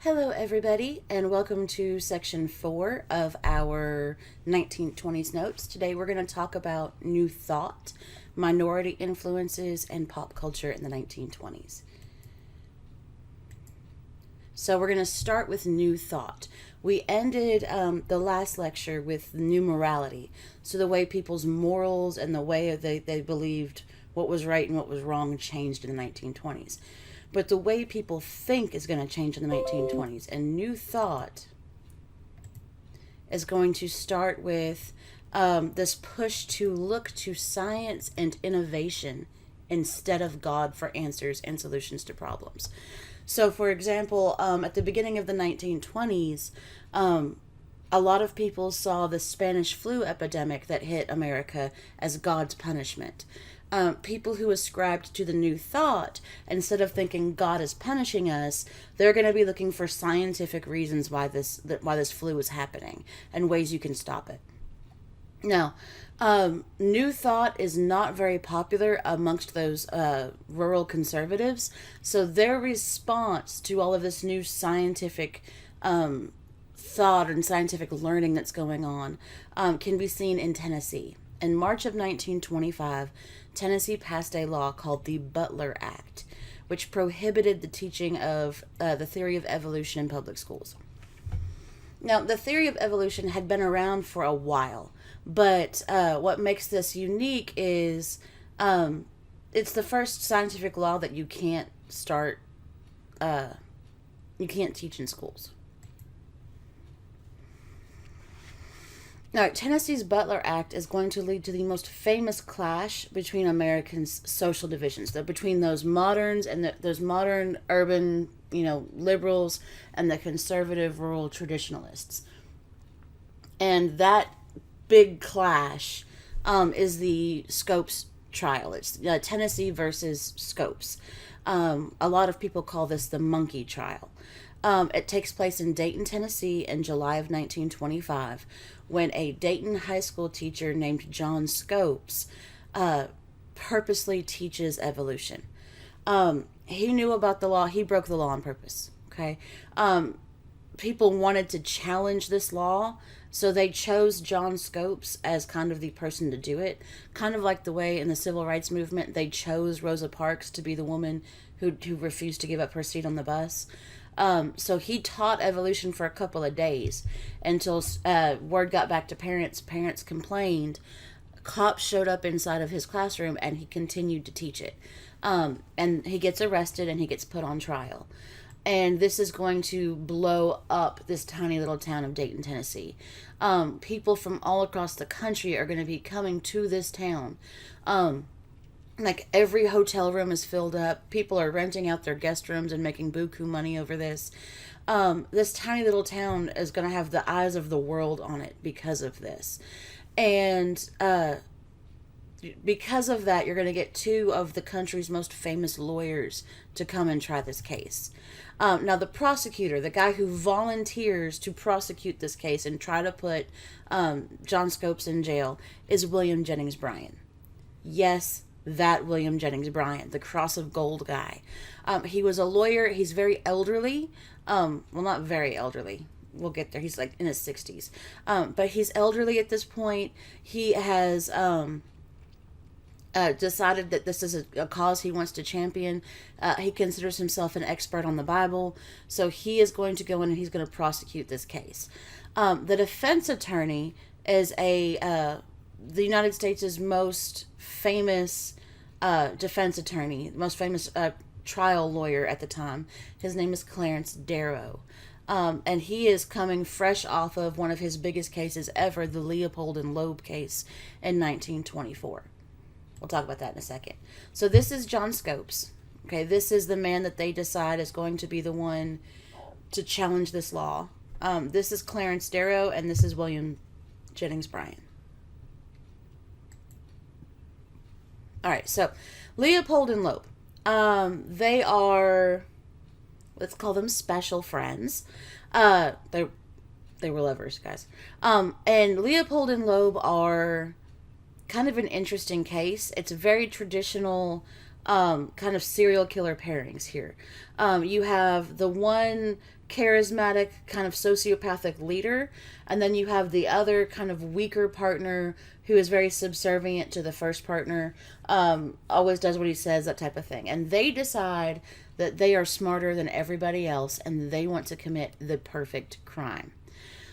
Hello, everybody, and welcome to section 4 of our 1920s notes. Today, we're going to talk about New Thought, minority influences, and pop culture in the 1920s. So, we're going to start with New Thought. We ended the last lecture with new morality, so the way people's morals and the way they believed what was right and what was wrong changed in the 1920s. But the way people think is going to change in the 1920s. And New Thought is going to start with this push to look to science and innovation instead of God for answers and solutions to problems. So, for example, at the beginning of the 1920s, a lot of people saw the Spanish flu epidemic that hit America as God's punishment. People who ascribed to the New Thought, instead of thinking God is punishing us, they're going to be looking for scientific reasons why this flu is happening and ways you can stop it. Now, New Thought is not very popular amongst those rural conservatives, so their response to all of this new scientific thought and scientific learning that's going on can be seen in Tennessee. In March of 1925, Tennessee passed a law called the Butler Act, which prohibited the teaching of the theory of evolution in public schools. Now, the theory of evolution had been around for a while, but what makes this unique is it's the first scientific law that you can't teach in schools. Now, Tennessee's Butler Act is going to lead to the most famous clash between Americans' social divisions, between those moderns and those modern urban, liberals and the conservative rural traditionalists. And that big clash is the Scopes trial. It's Tennessee versus Scopes. A lot of people call this the monkey trial. It takes place in Dayton, Tennessee in July of 1925, when a Dayton high school teacher named John Scopes purposely teaches evolution. He knew about the law. He broke the law on purpose. Okay. People wanted to challenge this law, so they chose John Scopes as kind of the person to do it. Kind of like the way in the civil rights movement they chose Rosa Parks to be the woman who refused to give up her seat on the bus. So he taught evolution for a couple of days until word got back to parents. Parents complained. Cops showed up inside of his classroom, and he continued to teach it. And he gets arrested, and he gets put on trial. And this is going to blow up this tiny little town of Dayton, Tennessee. People from all across the country are going to be coming to this town. Like every hotel room is filled up. People are renting out their guest rooms and making buku money over this. This tiny little town is going to have the eyes of the world on it because of this. And because of that, you're going to get two of the country's most famous lawyers to come and try this case. Now, the prosecutor, the guy who volunteers to prosecute this case and try to put John Scopes in jail, is William Jennings Bryan. Yes, that William Jennings Bryan, the Cross of Gold guy. He was a lawyer. He's very elderly. Well, not very elderly. We'll get there. He's like in his 60s. But he's elderly at this point. He has decided that this is a cause he wants to champion. He considers himself an expert on the Bible. So he is going to go in and he's going to prosecute this case. The defense attorney is the United States' most famous defense attorney, most famous trial lawyer at the time. His name is Clarence Darrow. And he is coming fresh off of one of his biggest cases ever, the Leopold and Loeb case in 1924. We'll talk about that in a second. So this is John Scopes. Okay, this is the man that they decide is going to be the one to challenge this law. This is Clarence Darrow, and this is William Jennings Bryan. All right, so Leopold and Loeb. They are, let's call them special friends. They were lovers, guys. And Leopold and Loeb are kind of an interesting case. It's a very traditional kind of serial killer pairings here. You have the one charismatic kind of sociopathic leader, and then you have the other kind of weaker partner who is very subservient to the first partner, always does what he says, that type of thing. And they decide that they are smarter than everybody else and they want to commit the perfect crime.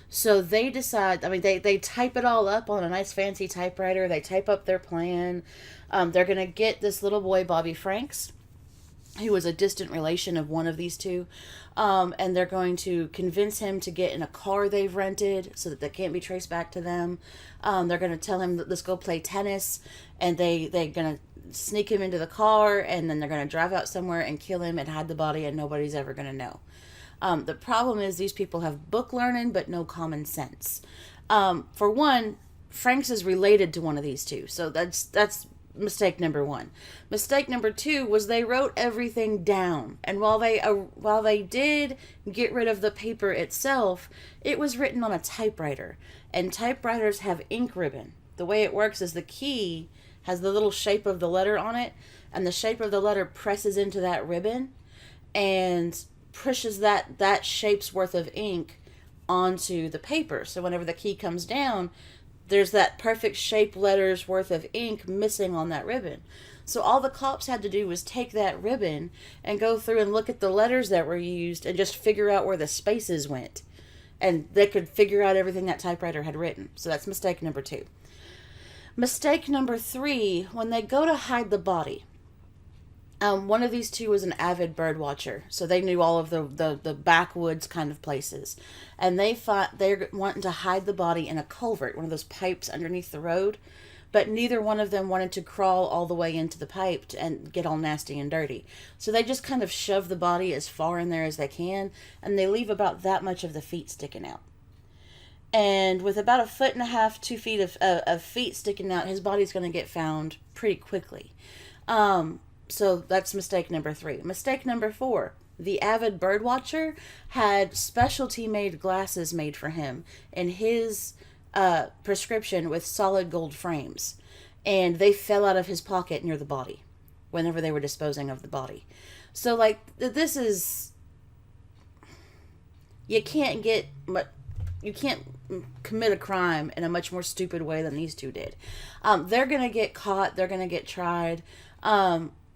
So they decide, I mean, they type it all up on a nice fancy typewriter. They type up their plan. They're going to get this little boy, Bobby Franks, who was a distant relation of one of these two. And they're going to convince him to get in a car they've rented so that they can't be traced back to them. They're going to tell him that let's go play tennis. And they're going to sneak him into the car. And then they're going to drive out somewhere and kill him and hide the body. And nobody's ever going to know. The problem is these people have book learning but no common sense. For one, Franks is related to one of these two. So that's mistake number one. Mistake number two was they wrote everything down. And while they did get rid of the paper itself, it was written on a typewriter. And typewriters have ink ribbon. The way it works is the key has the little shape of the letter on it. And the shape of the letter presses into that ribbon. And pushes that shape's worth of ink onto the paper. So whenever the key comes down, there's that perfect shape letter's worth of ink missing on that ribbon. So all the cops had to do was take that ribbon and go through and look at the letters that were used and just figure out where the spaces went. And they could figure out everything that typewriter had written. So that's mistake number two. Mistake number three, when they go to hide the body. One of these two was an avid bird watcher, so they knew all of the backwoods kind of places. And they thought they're wanting to hide the body in a culvert, one of those pipes underneath the road. But neither one of them wanted to crawl all the way into the pipe and get all nasty and dirty. So they just kind of shove the body as far in there as they can, and they leave about that much of the feet sticking out. And with about 1.5 feet, 2 feet of feet sticking out, his body's going to get found pretty quickly. So that's mistake number three. Mistake number four, the avid bird watcher had specialty made glasses made for him in his prescription with solid gold frames. And they fell out of his pocket near the body whenever they were disposing of the body. So this is, you can't commit a crime in a much more stupid way than these two did. They're going to get caught. They're going to get tried.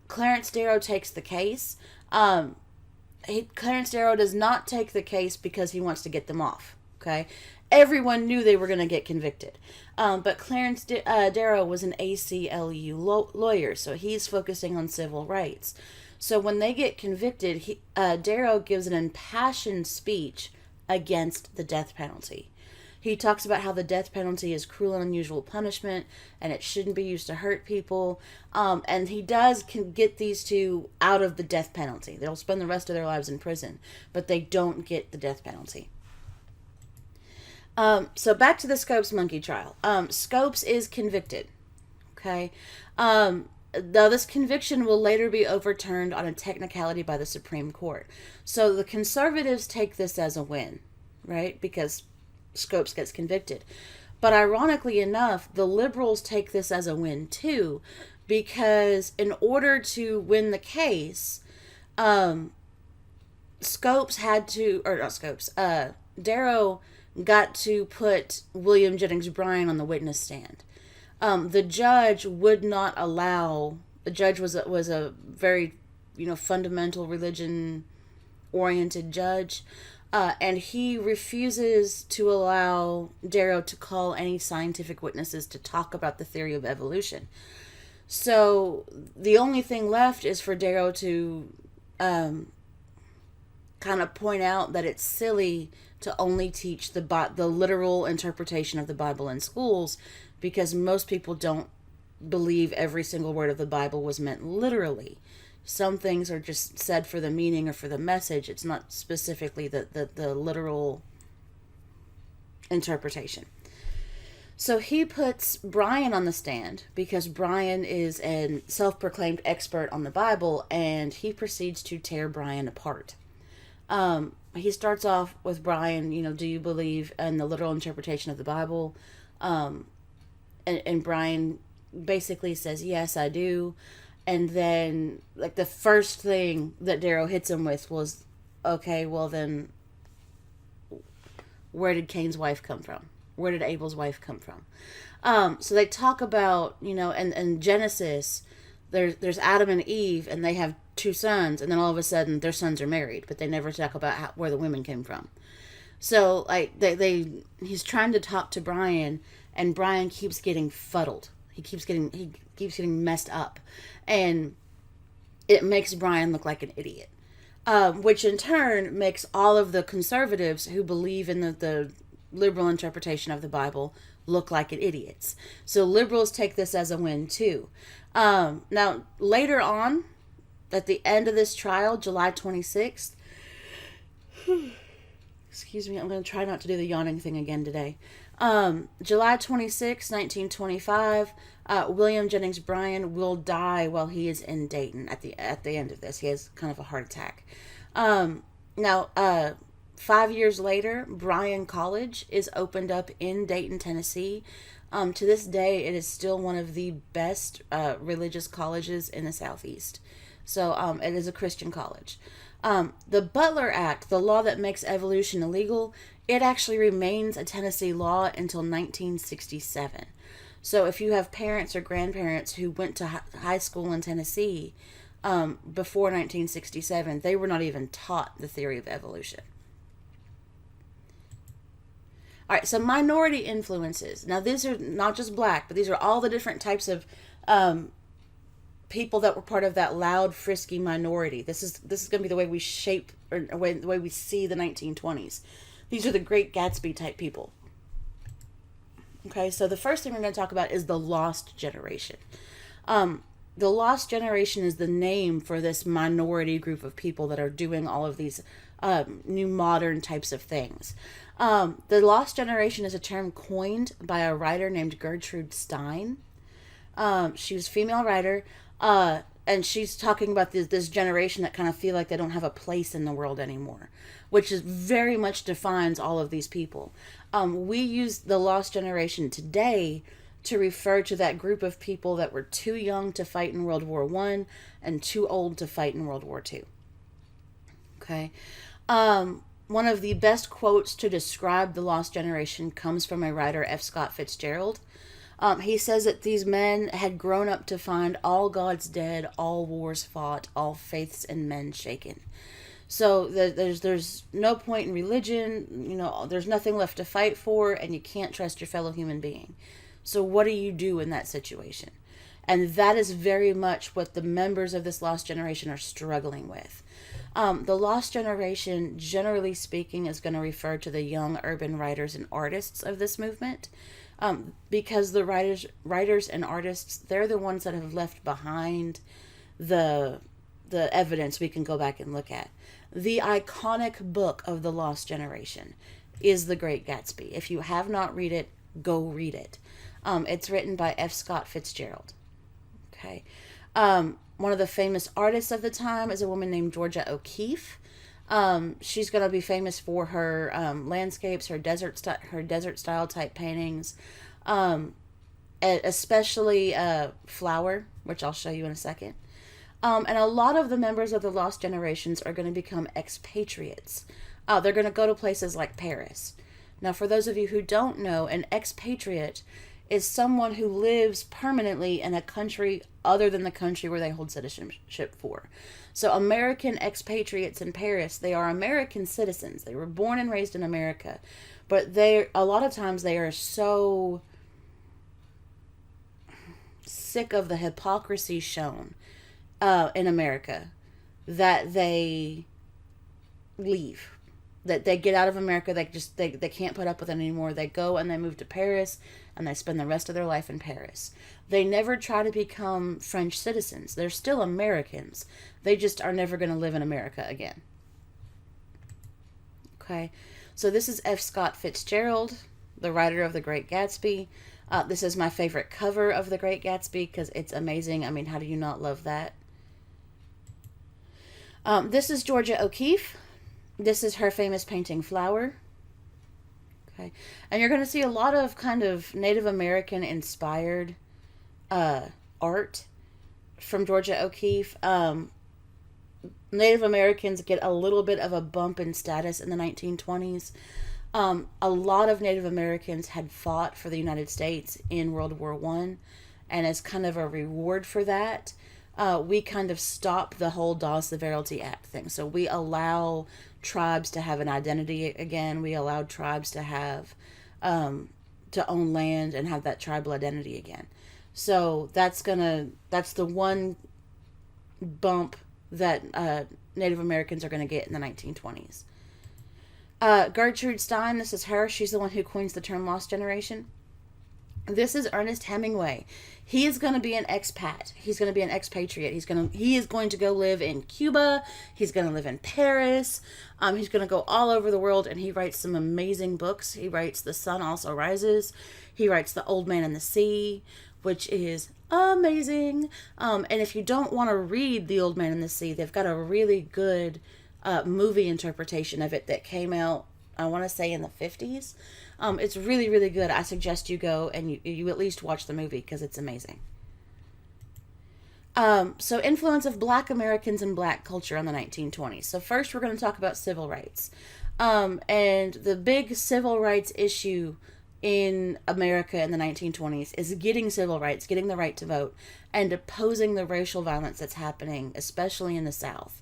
Clarence Darrow takes the case. Clarence Darrow does not take the case because he wants to get them off. Okay, everyone knew they were going to get convicted, but Clarence Darrow was an ACLU lawyer, so he's focusing on civil rights. So when they get convicted, Darrow gives an impassioned speech against the death penalty. He talks about how the death penalty is cruel and unusual punishment and it shouldn't be used to hurt people. And he can get these two out of the death penalty. They'll spend the rest of their lives in prison, but they don't get the death penalty. So back to the Scopes monkey trial. Scopes is convicted. Okay. Though this conviction will later be overturned on a technicality by the Supreme Court. So the conservatives take this as a win, right? Because Scopes gets convicted. But ironically enough, the liberals take this as a win too, because in order to win the case, Darrow got to put William Jennings Bryan on the witness stand. The judge would not allow. The judge was a very, fundamental religion-oriented judge. And he refuses to allow Darrow to call any scientific witnesses to talk about the theory of evolution. So the only thing left is for Darrow to kind of point out that it's silly to only teach the literal interpretation of the Bible in schools, because most people don't believe every single word of the Bible was meant literally. Some things are just said for the meaning or for the message. It's not specifically the literal interpretation. So he puts Brian on the stand because Brian is a self-proclaimed expert on the Bible, and he proceeds to tear Brian apart. He starts off with Brian, do you believe in the literal interpretation of the Bible? And Brian basically says, yes, I do. And then, like, the first thing that Darrow hits him with was, okay, well then, where did Cain's wife come from? Where did Abel's wife come from? So they talk about, and Genesis, there's Adam and Eve, and they have two sons, and then all of a sudden their sons are married, but they never talk about where the women came from. So like he's trying to talk to Brian, and Brian keeps getting fuddled. He keeps getting messed up, and it makes Brian look like an idiot. Which in turn makes all of the conservatives who believe in the liberal interpretation of the Bible look like idiots. So liberals take this as a win too. Now, later on, at the end of this trial, July 26th, excuse me, I'm going to try not to do the yawning thing again today. July 26, 1925, William Jennings Bryan will die while he is in Dayton at the end of this. He has kind of a heart attack. Now, 5 years later, Bryan College is opened up in Dayton, Tennessee. To this day, it is still one of the best religious colleges in the Southeast. So it is a Christian college. The Butler Act, the law that makes evolution illegal, it actually remains a Tennessee law until 1967. So if you have parents or grandparents who went to high school in Tennessee before 1967, they were not even taught the theory of evolution. All right, so minority influences. Now, these are not just black, but these are all the different types of people that were part of that loud, frisky minority. This is going to be the way we shape, or the way we see the 1920s. These are the Great Gatsby type people. Okay, so the first thing we're going to talk about is the Lost Generation. The Lost Generation is the name for this minority group of people that are doing all of these new modern types of things. The Lost Generation is a term coined by a writer named Gertrude Stein. She was a female writer, and she's talking about this generation that kind of feel like they don't have a place in the world anymore, which is very much defines all of these people. We use the Lost Generation today to refer to that group of people that were too young to fight in World War I and too old to fight in World War II. Okay. One of the best quotes to describe the Lost Generation comes from a writer, F. Scott Fitzgerald. He says that these men had grown up to find all gods dead, all wars fought, all faiths and men shaken. So there's no point in religion, there's nothing left to fight for, and you can't trust your fellow human being. So what do you do in that situation? And that is very much what the members of this Lost Generation are struggling with. The Lost Generation, generally speaking, is going to refer to the young urban writers and artists of this movement, because the writers and artists, they're the ones that have left behind the evidence we can go back and look at. The iconic book of the Lost Generation is The Great Gatsby. If you have not read it, go read it. It's written by F. Scott Fitzgerald. Okay. One of the famous artists of the time is a woman named Georgia O'Keeffe. She's going to be famous for her landscapes, her desert style type paintings, especially Flower, which I'll show you in a second. And a lot of the members of the Lost Generations are going to become expatriates. They're going to go to places like Paris. Now, for those of you who don't know, an expatriate is someone who lives permanently in a country other than the country where they hold citizenship for. So American expatriates in Paris, they are American citizens. They were born and raised in America. But a lot of times they are so sick of the hypocrisy shown in America that they leave. That they get out of America, they can't put up with it anymore. They go and they move to Paris, and they spend the rest of their life in Paris. They never try to become French citizens. They're still Americans. They just are never going to live in America again. Okay, so this is F. Scott Fitzgerald, the writer of The Great Gatsby. This is my favorite cover of The Great Gatsby because it's amazing. I mean, how do you not love that? This is Georgia O'Keeffe. This is her famous painting, Flower. Okay. And you're going to see a lot of kind of Native American inspired art from Georgia O'Keeffe. Native Americans get a little bit of a bump in status in the 1920s. A lot of Native Americans had fought for the United States in World War One, and as kind of a reward for that, we kind of stop the whole Dawes Severalty Act thing. So we allow tribes to have an identity again. We allowed tribes to have to own land and have that tribal identity again. So that's the one bump that Native Americans are going to get in the 1920s. Gertrude Stein, this is her. She's the one who coins the term lost generation. This is Ernest Hemingway. He is going to be an expat. He's going to be an expatriate. He is going to go live in Cuba. He's going to live in Paris. He's going to go all over the world, and he writes some amazing books. He writes The Sun Also Rises. He writes The Old Man and the Sea, which is amazing. And if you don't want to read The Old Man and the Sea, they've got a really good movie interpretation of it that came out, I want to say, in the 50s. It's really, really good. I suggest you go and you at least watch the movie because it's amazing. So influence of Black Americans and Black culture on the 1920s. So first we're going to talk about civil rights. And the big civil rights issue in America in the 1920s is getting civil rights, getting the right to vote, and opposing the racial violence that's happening, especially in the South.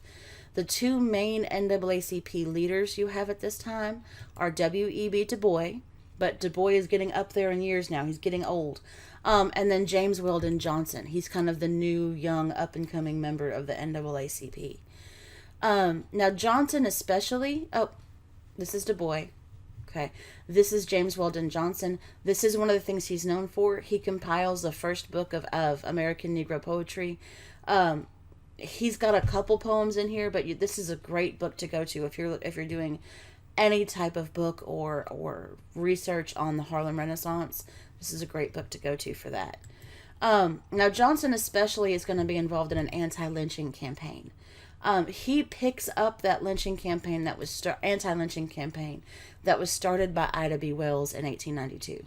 The two main NAACP leaders you have at this time are W.E.B. Du Bois, but Du Bois is getting up there in years now. He's getting old. And then James Weldon Johnson. He's kind of the new, young, up-and-coming member of the NAACP. Now, Johnson especially... Oh, this is Du Bois. Okay. This is James Weldon Johnson. This is one of the things he's known for. He compiles the first book of American Negro poetry. He's got a couple poems in here, but this is a great book to go to if you're doing any type of book or research on the Harlem Renaissance. This is a great book to go to for that. Now Johnson especially is going to be involved in an anti-lynching campaign. He picks up that lynching campaign anti-lynching campaign that was started by Ida B. Wells in 1892.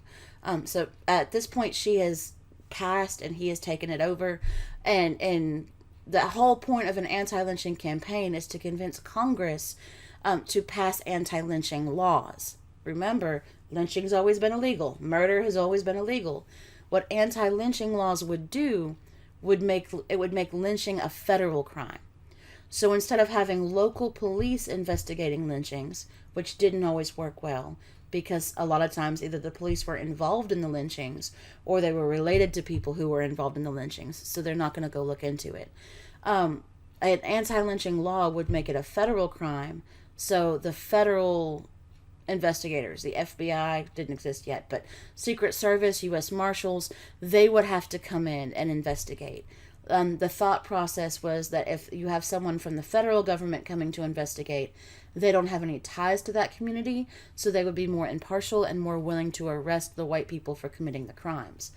So at this point she has passed and he has taken it over, and the whole point of an anti-lynching campaign is to convince Congress to pass anti-lynching laws. Remember, lynching's always been illegal. Murder has always been illegal. What anti-lynching laws would do would make lynching a federal crime. So instead of having local police investigating lynchings, which didn't always work well, because a lot of times either the police were involved in the lynchings or they were related to people who were involved in the lynchings, so they're not going to go look into it. An anti-lynching law would make it a federal crime, so the federal investigators, the FBI didn't exist yet, but Secret Service, U.S. Marshals, they would have to come in and investigate. The thought process was that if you have someone from the federal government coming to investigate, they don't have any ties to that community, so they would be more impartial and more willing to arrest the white people for committing the crimes.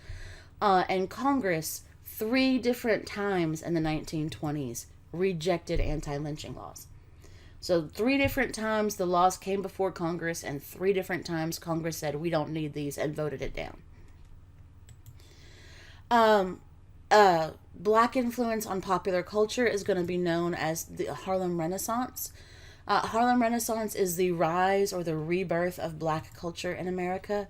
And Congress, 3 different times in the 1920s, rejected anti-lynching laws. So 3 different times the laws came before Congress, and 3 different times Congress said, we don't need these, and voted it down. Black influence on popular culture is going to be known as the Harlem Renaissance. Harlem Renaissance is the rise or the rebirth of Black culture in America.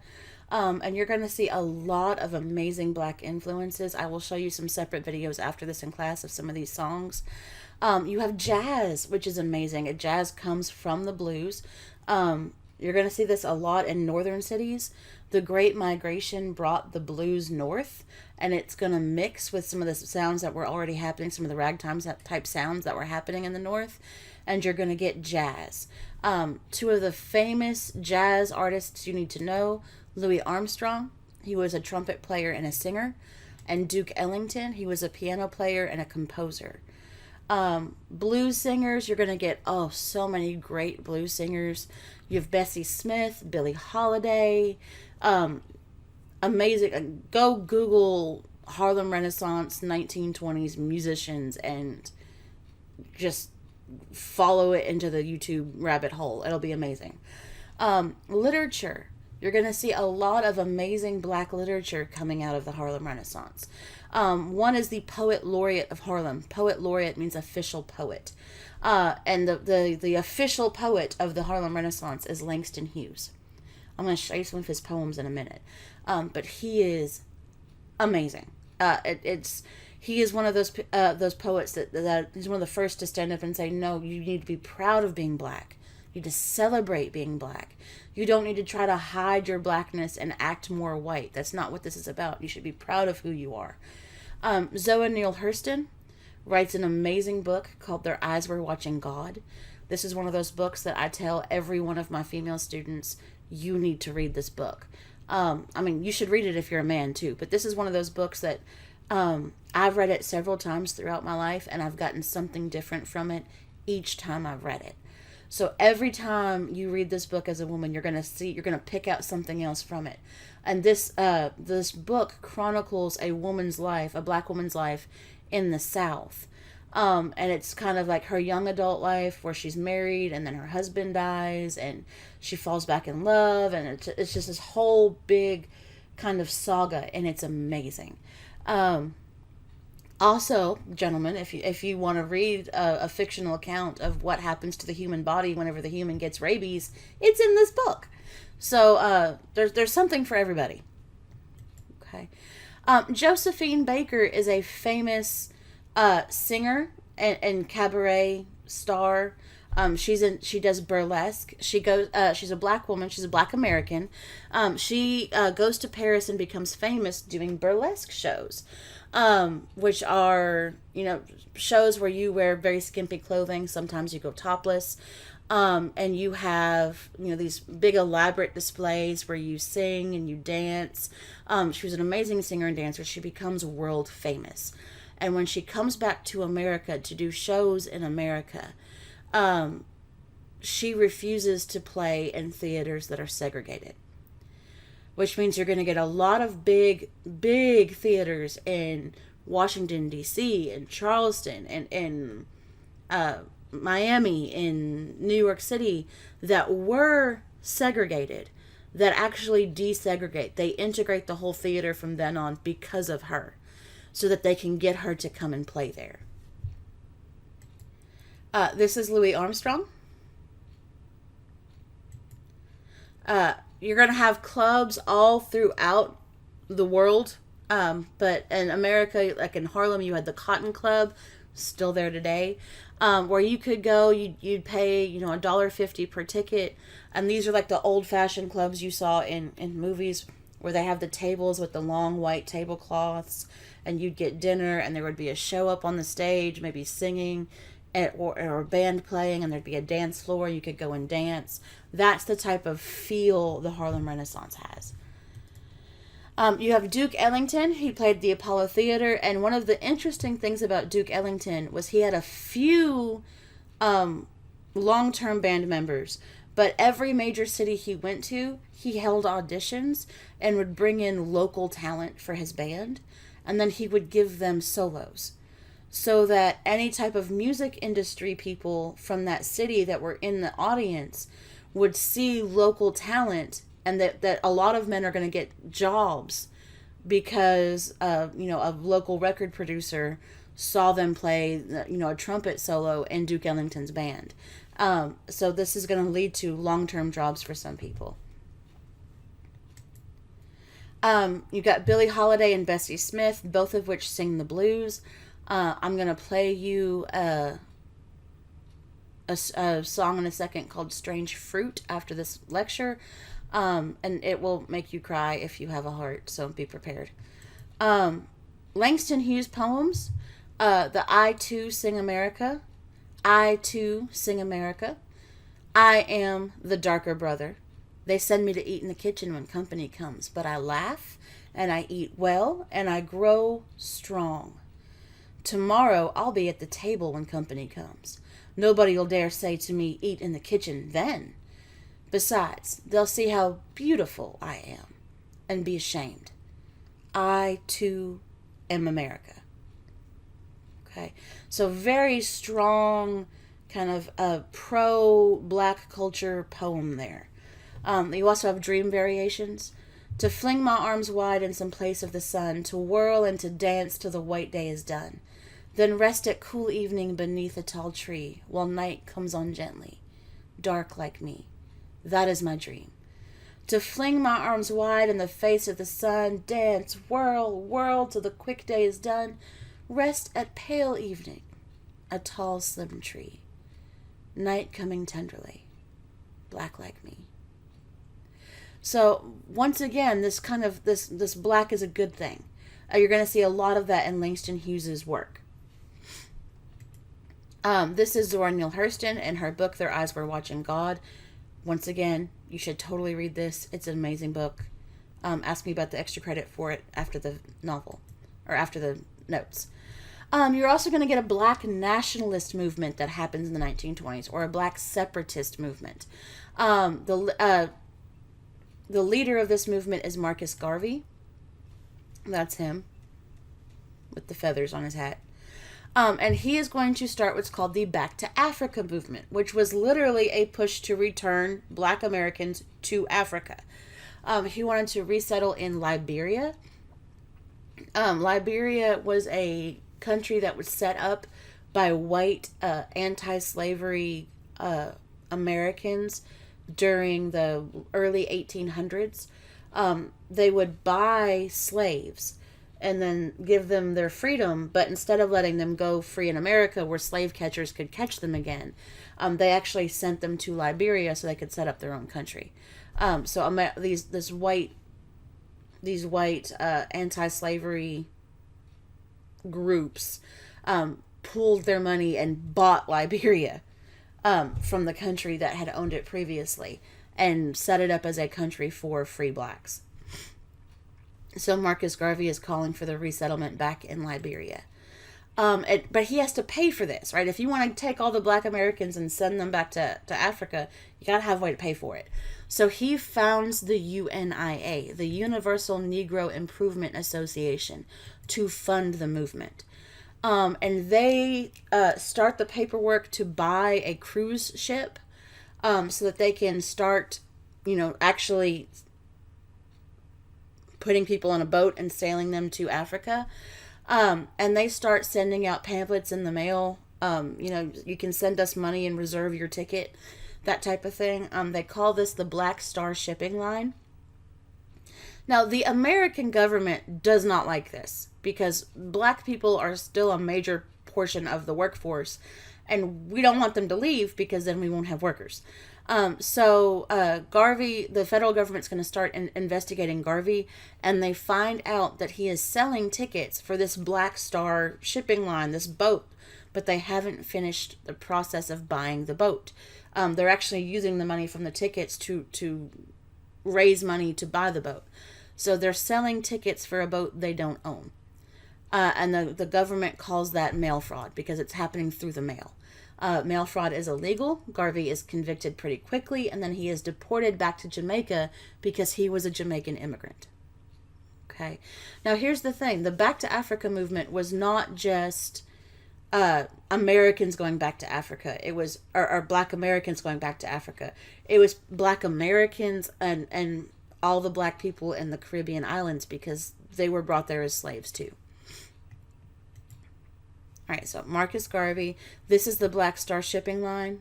And you're going to see a lot of amazing Black influences. I will show you some separate videos after this in class of some of these songs. You have jazz, which is amazing. Jazz comes from the blues. You're going to see this a lot in northern cities. The Great Migration brought the blues north, and it's going to mix with some of the sounds that were already happening, some of the ragtime type sounds that were happening in the north, and you're going to get jazz. 2 of the famous jazz artists you need to know, Louis Armstrong, he was a trumpet player and a singer, and Duke Ellington, he was a piano player and a composer. Blues singers, you're going to get, so many great blues singers. You have Bessie Smith, Billie Holiday, amazing. Go Google Harlem Renaissance 1920s musicians and just follow it into the YouTube rabbit hole. It'll be amazing. Literature. You're going to see a lot of amazing black literature coming out of the Harlem Renaissance. One is the Poet Laureate of Harlem. Poet Laureate means official poet. And the official poet of the Harlem Renaissance is Langston Hughes. I'm going to show you some of his poems in a minute. But he is amazing. He is one of those poets that he's one of the first to stand up and say, no, you need to be proud of being black. You need to celebrate being black. You don't need to try to hide your blackness and act more white. That's not what this is about. You should be proud of who you are. Zoe Neale Hurston writes an amazing book called Their Eyes Were Watching God. This is one of those books that I tell every one of my female students, you need to read this book. You should read it if you're a man too, but this is one of those books that I've read it several times throughout my life, and I've gotten something different from it each time I've read it. So every time you read this book as a woman, you're going to pick out something else from it. And this book chronicles a black woman's life in the South. And it's kind of like her young adult life where she's married and then her husband dies and she falls back in love. And it's just this whole big kind of saga, and it's amazing. Also, gentlemen, if you want to read a fictional account of what happens to the human body whenever the human gets rabies, it's in this book. So there's something for everybody. Okay, Josephine Baker is a famous singer and cabaret star. She does burlesque. She's a black woman. She's a black American. She goes to Paris and becomes famous doing burlesque shows. Which are, shows where you wear very skimpy clothing. Sometimes you go topless. And you have, these big elaborate displays where you sing and you dance. She was an amazing singer and dancer. She becomes world famous. And when she comes back to America to do shows in America, she refuses to play in theaters that are segregated. Which means you're going to get a lot of big theaters in Washington, D.C., and Charleston, and in Miami, in New York City, that were segregated, that actually desegregate. They integrate the whole theater from then on because of her, so that they can get her to come and play there. This is Louis Armstrong. You're going to have clubs all throughout the world. But in America, like in Harlem, you had the Cotton Club, still there today, where you could go, you'd pay, $1.50 per ticket. And these are like the old fashioned clubs you saw in movies where they have the tables with the long white tablecloths, and you'd get dinner and there would be a show up on the stage, maybe singing, or a band playing, and there'd be a dance floor. You could go and dance. That's the type of feel the Harlem Renaissance has. You have Duke Ellington. He played the Apollo Theater, and one of the interesting things about Duke Ellington was he had a few long-term band members, but every major city he went to, he held auditions and would bring in local talent for his band, and then he would give them solos, so that any type of music industry people from that city that were in the audience would see local talent, and that a lot of men are going to get jobs because a local record producer saw them play a trumpet solo in Duke Ellington's band. So this is going to lead to long-term jobs for some people. You've got Billie Holiday and Bessie Smith, both of which sing the blues. I'm going to play you a song in a second called Strange Fruit after this lecture. And it will make you cry if you have a heart, so be prepared. Langston Hughes poems, the I Too Sing America. I Too Sing America. I am the darker brother. They send me to eat in the kitchen when company comes, but I laugh, and I eat well, and I grow strong. Tomorrow I'll be at the table when company comes. Nobody'll dare say to me, eat in the kitchen then. Besides, they'll see how beautiful I am and be ashamed. I, too, am America. Okay, so very strong kind of a pro-black culture poem there. You also have dream variations. To fling my arms wide in some place of the sun, to whirl and to dance till the white day is done. Then rest at cool evening beneath a tall tree, while night comes on gently, dark like me. That is my dream. To fling my arms wide in the face of the sun, dance, whirl, whirl till the quick day is done, rest at pale evening, a tall slim tree, night coming tenderly, black like me. So once again, this kind of this black is a good thing. You're going to see a lot of that in Langston Hughes's work. This is Zora Neale Hurston in her book Their Eyes Were Watching God. Once again, you should totally read this. It's an amazing book. Ask me about the extra credit for it after the novel, or after the notes. You're also going to get a black nationalist movement that happens in the 1920s, or a black separatist movement. The leader of this movement is Marcus Garvey. That's him, with the feathers on his hat. And he is going to start what's called the Back to Africa movement, which was literally a push to return Black Americans to Africa. He wanted to resettle in Liberia. Liberia was a country that was set up by white anti-slavery Americans during the early 1800s. They would buy slaves and then give them their freedom, but instead of letting them go free in America where slave catchers could catch them again, they actually sent them to Liberia so they could set up their own country. So these white anti-slavery groups pooled their money and bought Liberia from the country that had owned it previously and set it up as a country for free blacks. So Marcus Garvey is calling for the resettlement back in Liberia. But he has to pay for this, right? If you want to take all the Black Americans and send them back to Africa, you got to have a way to pay for it. So he founds the UNIA, the Universal Negro Improvement Association, to fund the movement. And they start the paperwork to buy a cruise ship so that they can start, actually putting people on a boat and sailing them to Africa. And they start sending out pamphlets in the mail. You can send us money and reserve your ticket, that type of thing. They call this the Black Star Shipping Line. Now, the American government does not like this because black people are still a major portion of the workforce, and we don't want them to leave because then we won't have workers. So Garvey, the federal government's going to start investigating Garvey, and they find out that he is selling tickets for this Black Star shipping line, this boat, but they haven't finished the process of buying the boat. They're actually using the money from the tickets to raise money to buy the boat. So they're selling tickets for a boat they don't own. And the government calls that mail fraud because it's happening through the mail. Mail fraud is illegal. Garvey is convicted pretty quickly, and then he is deported back to Jamaica because he was a Jamaican immigrant. Okay. Now, here's the thing. The Back to Africa movement was not just Americans going back to Africa. It was, or Black Americans going back to Africa. It was Black Americans and all the black people in the Caribbean islands because they were brought there as slaves too. All right, so Marcus Garvey, this is the Black Star Shipping Line.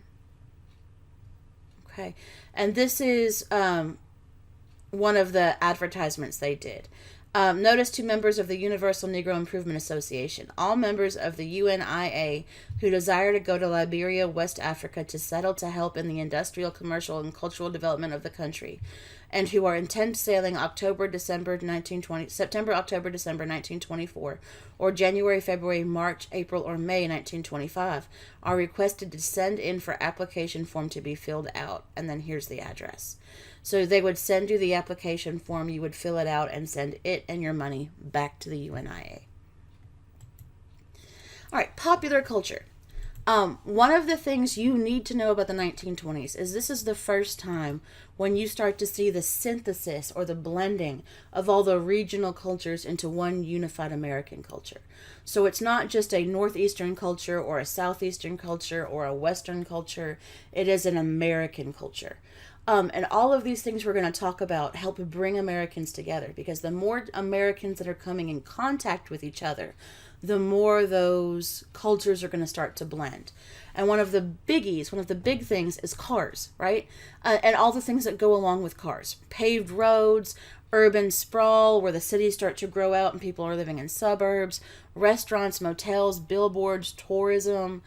Okay, and this is one of the advertisements they did. Notice to members of the Universal Negro Improvement Association. All members of the UNIA who desire to go to Liberia, West Africa to settle to help in the industrial, commercial, and cultural development of the country, and who are intent sailing September, October, December 1924, or January, February, March, April, or May 1925, are requested to send in for application form to be filled out. And then here's the address. So they would send you the application form, you would fill it out, and send it and your money back to the UNIA. All right, popular culture. One of the things you need to know about the 1920s is this is the first time when you start to see the synthesis or the blending of all the regional cultures into one unified American culture. So it's not just a Northeastern culture or a Southeastern culture or a Western culture. It is an American culture. And all of these things we're going to talk about help bring Americans together, because the more Americans that are coming in contact with each other, the more those cultures are going to start to blend. And one of the big things is cars, right? And all the things that go along with cars. Paved roads, urban sprawl where the cities start to grow out and people are living in suburbs, restaurants, motels, billboards, tourism.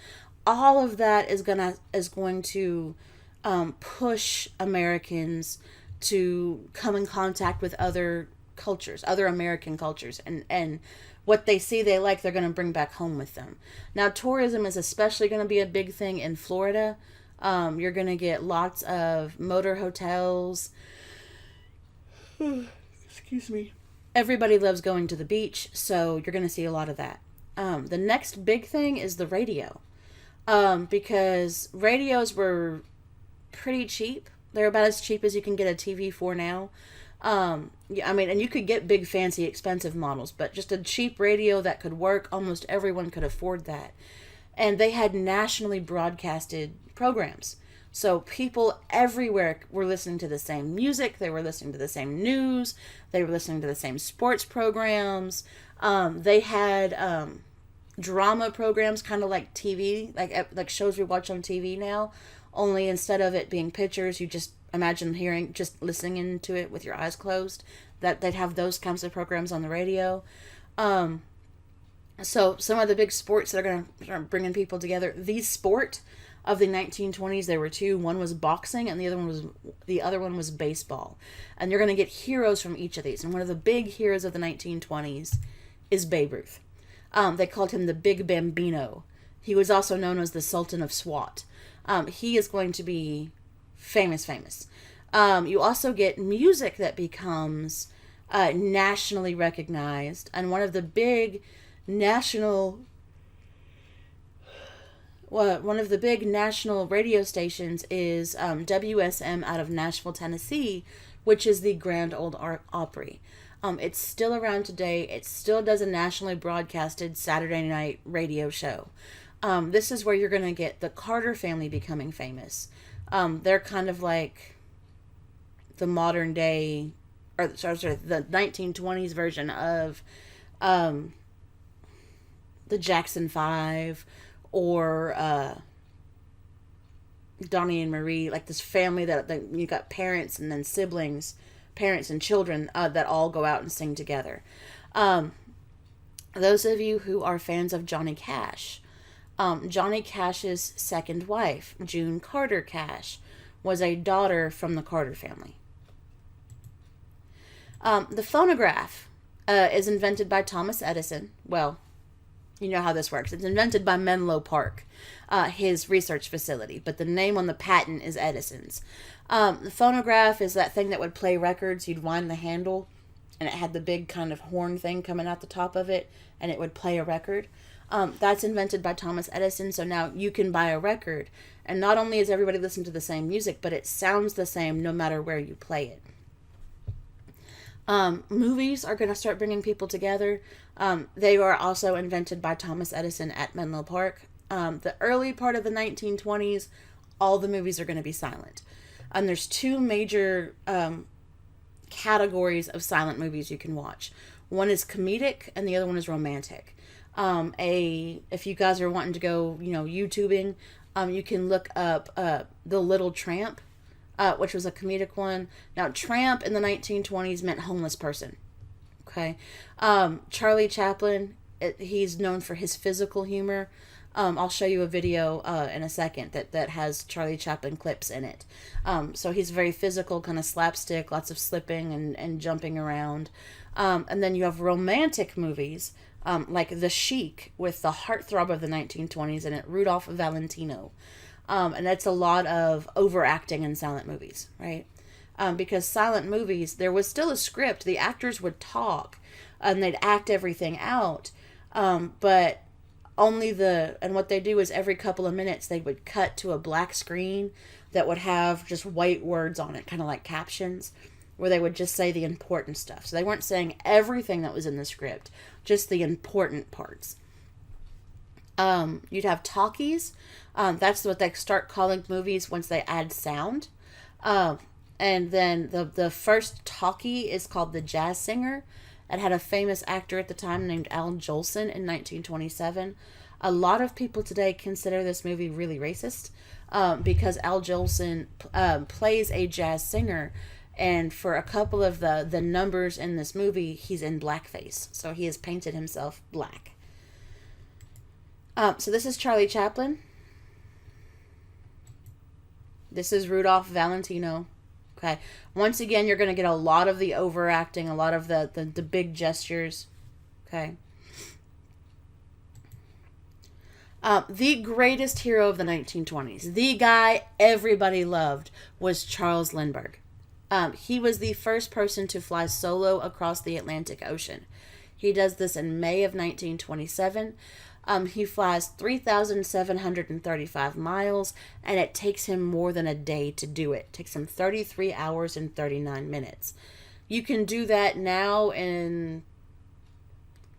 All of that is going to push Americans to come in contact with other cultures, other American cultures, and what they see they like, they're going to bring back home with them. Now, tourism is especially going to be a big thing in Florida. You're going to get lots of motor hotels. Excuse me. Everybody loves going to the beach, so you're going to see a lot of that. The next big thing is the radio. Because radios were pretty cheap. They're about as cheap as you can get a TV for now. Yeah, I mean, and you could get big, fancy, expensive models, but just a cheap radio that could work, almost everyone could afford that. And they had nationally broadcasted programs. So people everywhere were listening to the same music, they were listening to the same news, they were listening to the same sports programs. They had drama programs, kind of like TV, like shows we watch on TV now, only instead of it being pictures, you just imagine listening into it with your eyes closed. That they'd have those kinds of programs on the radio. So some of the big sports that are going to start bringing people together. The sport of the 1920s, there were two. One was boxing, and the other one was baseball. And you're going to get heroes from each of these. And one of the big heroes of the 1920s is Babe Ruth. They called him the Big Bambino. He was also known as the Sultan of SWAT. He is going to be famous. You also get music that becomes nationally recognized, and one of the big national radio stations is WSM out of Nashville, Tennessee, which is the Grand Ole Opry. It's still around today. It still does a nationally broadcasted Saturday night radio show. This is where you're going to get the Carter family becoming famous. They're kind of like the modern day, the 1920s version of the Jackson 5 or Donnie and Marie, like this family that you got parents and then siblings, parents and children that all go out and sing together. Those of you who are fans of Johnny Cash, Johnny Cash's second wife, June Carter Cash, was a daughter from the Carter family. The phonograph is invented by Thomas Edison. Well, you know how this works. It's invented by Menlo Park, his research facility, but the name on the patent is Edison's. The phonograph is that thing that would play records. You'd wind the handle, and it had the big kind of horn thing coming out the top of it, and it would play a record. That's invented by Thomas Edison, so now you can buy a record, and not only is everybody listening to the same music, but it sounds the same no matter where you play it. Movies are going to start bringing people together. They were also invented by Thomas Edison at Menlo Park. The early part of the 1920s, all the movies are going to be silent. And there's two major categories of silent movies you can watch. One is comedic, and the other one is romantic. If you guys are wanting to go, YouTubing, you can look up The Little Tramp, which was a comedic one. Now, tramp in the 1920s meant homeless person. Okay. Charlie Chaplin, he's known for his physical humor. I'll show you a video in a second that has Charlie Chaplin clips in it. So he's very physical, kind of slapstick, lots of slipping and jumping around. And then you have romantic movies, like The Chic with the heartthrob of the 1920s in it, Rudolph Valentino. And that's a lot of overacting in silent movies, right? Because silent movies, there was still a script. The actors would talk, and they'd act everything out. But and what they do is every couple of minutes, they would cut to a black screen that would have just white words on it, kind of like captions, where they would just say the important stuff. So they weren't saying everything that was in the script, just the important parts. You'd have talkies. That's what they start calling movies once they add sound. And then the first talkie is called The Jazz Singer. It had a famous actor at the time named Al Jolson in 1927. A lot of people today consider this movie really racist because Al Jolson plays a jazz singer. And for a couple of the numbers in this movie, he's in blackface. So he has painted himself black. So this is Charlie Chaplin. This is Rudolph Valentino. Okay. Once again, you're going to get a lot of the overacting, a lot of the big gestures. Okay. The greatest hero of the 1920s, the guy everybody loved, was Charles Lindbergh. He was the first person to fly solo across the Atlantic Ocean. He does this in May of 1927. He flies 3,735 miles, and it takes him more than a day to do it. It takes him 33 hours and 39 minutes. You can do that now in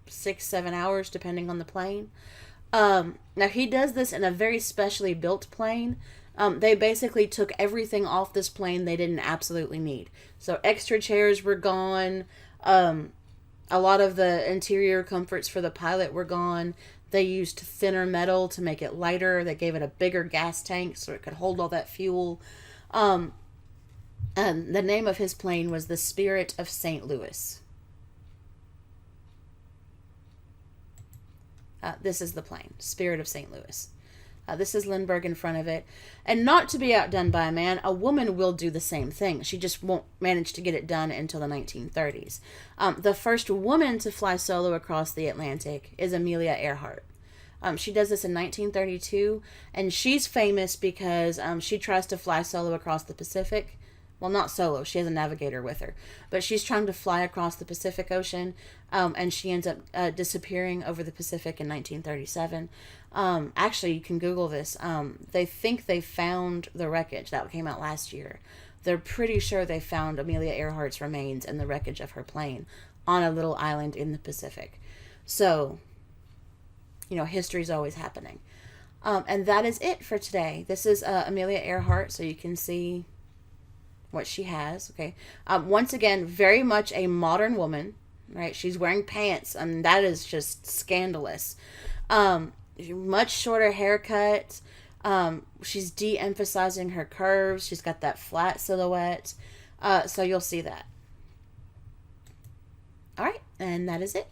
6-7 hours, depending on the plane. Now, he does this in a very specially built plane. They basically took everything off this plane they didn't absolutely need. So extra chairs were gone. A lot of the interior comforts for the pilot were gone. They used thinner metal to make it lighter. They gave it a bigger gas tank so it could hold all that fuel. And the name of his plane was the Spirit of St. Louis. This is the plane, Spirit of St. Louis. This is Lindbergh in front of it. And not to be outdone by a man, a woman will do the same thing. She just won't manage to get it done until the 1930s. The first woman to fly solo across the Atlantic is Amelia Earhart. She does this in 1932, and she's famous because she tries to fly solo across the Pacific. Well, not solo. She has a navigator with her. But she's trying to fly across the Pacific Ocean, and she ends up disappearing over the Pacific in 1937. Actually, you can Google this. They think they found the wreckage. That came out last year. They're pretty sure they found Amelia Earhart's remains in the wreckage of her plane on a little island in the Pacific. So, history's always happening. And that is it for today. This is Amelia Earhart, so you can see what she has. Okay. Once again, very much a modern woman, right? She's wearing pants, and that is just scandalous. Much shorter haircut. She's de-emphasizing her curves. She's got that flat silhouette. So you'll see that. All right, and that is it.